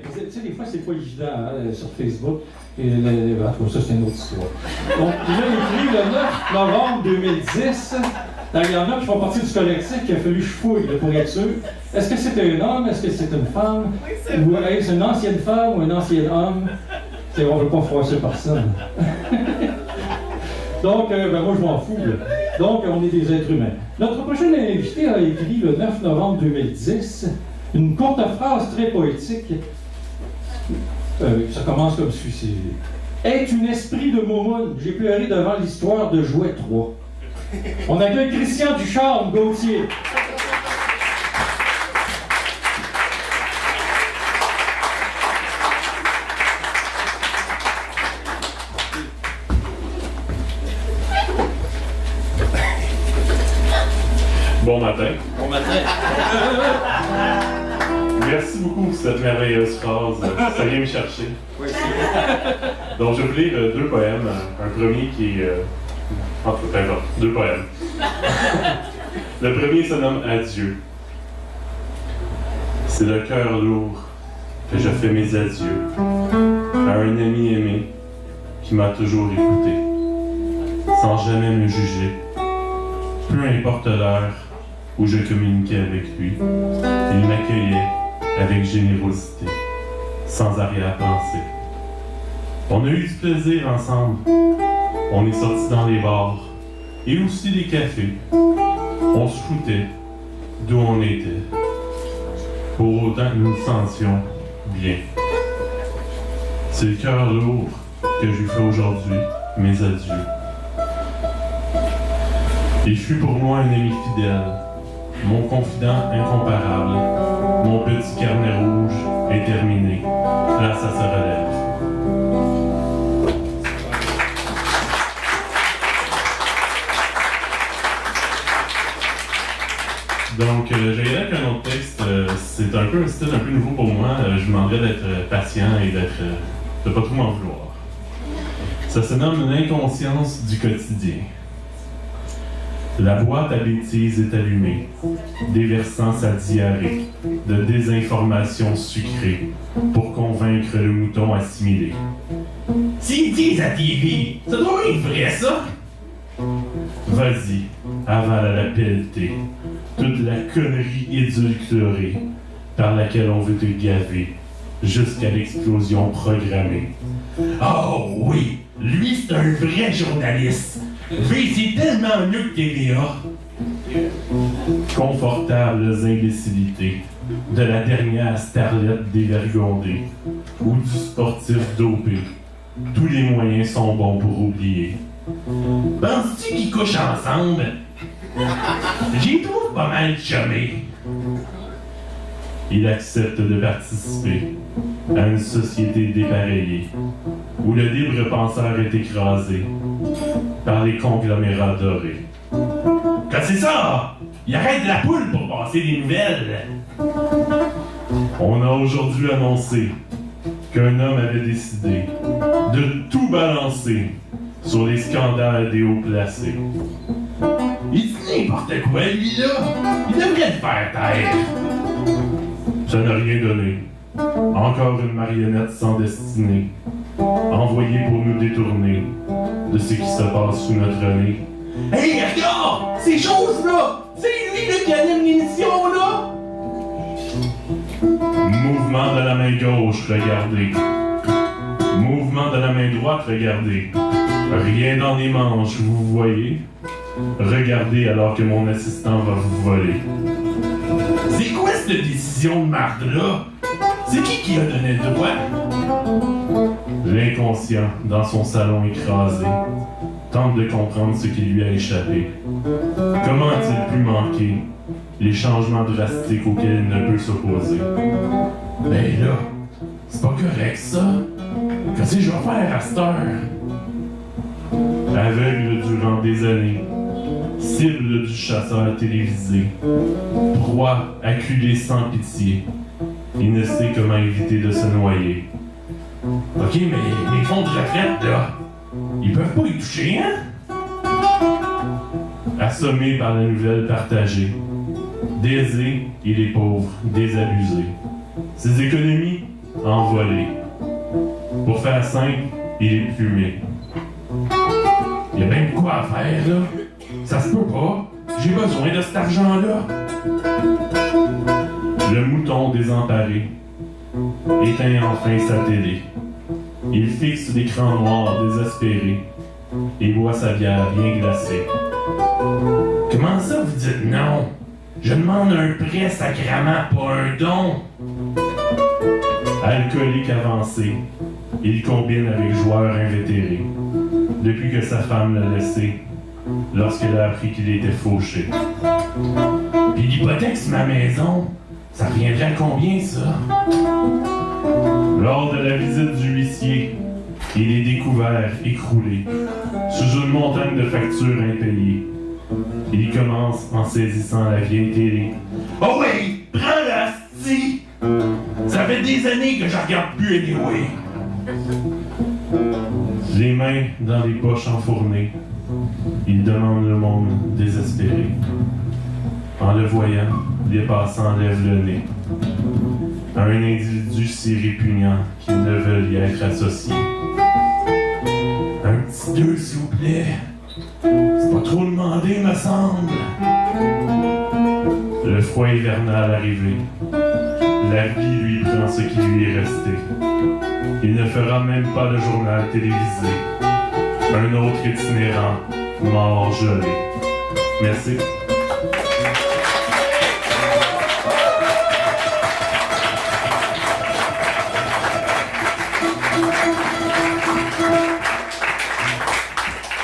Tu sais, des fois, c'est pas évident hein, sur Facebook. Et ça, c'est une autre histoire. Donc, il a écrit le 9 novembre 2010. Il y en a qui font partie du collectif qui a fallu que je fouille pour être sûr. Est-ce que c'est un homme? Est-ce que c'est une femme? Oui, ou est-ce une ancienne femme ou un ancien homme? On ne veut pas froisser personne. Donc, moi, je m'en fous. Là. Donc, on est des êtres humains. Notre prochain invité a écrit le 9 novembre 2010 une courte phrase très poétique. Ça commence comme ceci. Est un esprit de Momoun, j'ai pleuré devant l'histoire de Jouet 3. On accueille Christian Ducharme Gauthier. Bon matin. Bon matin. Merci beaucoup pour cette merveilleuse phrase. Ça vient me chercher. Oui. Donc, je vais vous lire deux poèmes. Un premier qui est... deux poèmes. Le premier se nomme Adieu. C'est le cœur lourd que je fais mes adieux à un ami aimé qui m'a toujours écouté, sans jamais me juger. Peu importe l'heure où je communiquais avec lui, il m'accueillait avec générosité, sans arrière-pensée. On a eu du plaisir ensemble. On est sortis dans les bars et aussi des cafés. On se foutait d'où on était, pour autant que nous nous sentions bien. C'est le cœur lourd que je lui fais aujourd'hui mes adieux. Il fut pour moi un ami fidèle, mon confident incomparable. Mon petit carnet rouge est terminé. Là, ça se relève. Donc, j'ai regardé avec un autre texte. C'est un peu un style un peu nouveau pour moi. Je vous demanderais d'être patient et de pas trop m'en vouloir. Ça se nomme l'inconscience du quotidien. La boîte à bêtises est allumée, déversant sa diarrhée de désinformation sucrée pour convaincre le mouton assimilé. S'ils disent à TV, ça doit être vrai ça! Vas-y, avale à la pelletée toute la connerie édulcorée par laquelle on veut te gaver jusqu'à l'explosion programmée. Oh oui, lui c'est un vrai journaliste! Lui c'est tellement mieux que TVA! Confortables imbécilités de la dernière starlette dévergondée ou du sportif dopé. Tous les moyens sont bons pour oublier. Penses-tu qu'ils couchent ensemble? J'y trouve pas mal chumé. Il accepte de participer à une société dépareillée où le libre penseur est écrasé par les conglomérats dorés. Quand c'est ça, il arrête la poule pour passer des nouvelles. On a aujourd'hui annoncé qu'un homme avait décidé de tout balancer sur les scandales des hauts placés. Il dit n'importe quoi, lui là. Il devrait le faire taire. Ça n'a rien donné. Encore une marionnette sans destinée, envoyée pour nous détourner de ce qui se passe sous notre nez. Hey, regarde! Ces choses-là! C'est lui là, qui anime l'émission, là! Mouvement de la main gauche, regardez. Mouvement de la main droite, regardez. Rien dans les manches, vous voyez? Regardez alors que mon assistant va vous voler. C'est quoi cette décision de marde-là? C'est qui a donné le droit? L'inconscient, dans son salon écrasé, tente de comprendre ce qui lui a échappé. Comment a-t-il pu manquer les changements drastiques auxquels il ne peut s'opposer? Ben là, c'est pas correct ça. Qu'est-ce que je vais faire à cette heure? Aveugle durant des années, cible du chasseur télévisé, proie acculée sans pitié, il ne sait comment éviter de se noyer. Ok, mais mes fonds de retraite, là, ils peuvent pas y toucher, hein? Assommé par la nouvelle partagée, Désé, il est pauvre, désabusé. Ses économies, envolé. Pour faire simple, il est fumé. Y a bien de quoi à faire, là. Ça se peut pas. J'ai besoin de cet argent-là. Le mouton désemparé éteint enfin sa télé. Il fixe l'écran noir désespéré et boit sa bière bien glacée. Comment ça, vous dites non? Je demande un prêt sacrément, pas un don. Alcoolique avancé, il combine avec joueur invétéré. Depuis que sa femme l'a laissé, lorsqu'elle a appris qu'il était fauché. Puis l'hypothèque sur ma maison, ça reviendrait à combien, ça? Lors de la visite du huissier, il est découvert écroulé sous une montagne de factures impayées. Il commence en saisissant la vieille télé. Oh oui! Prends-la, sti! Ça fait des années que je regarde plus anyway. Les mains dans les poches enfournées, il demande le monde désespéré. En le voyant, les passants lèvent le nez à un individu si répugnant qu'ils ne veulent y être associés. Un petit 2, s'il vous plaît. C'est pas trop demandé, me semble. Le froid hivernal arrivé, la vie lui prend ce qui lui est resté. Il ne fera même pas le journal télévisé. Un autre itinérant, mort gelé. Merci.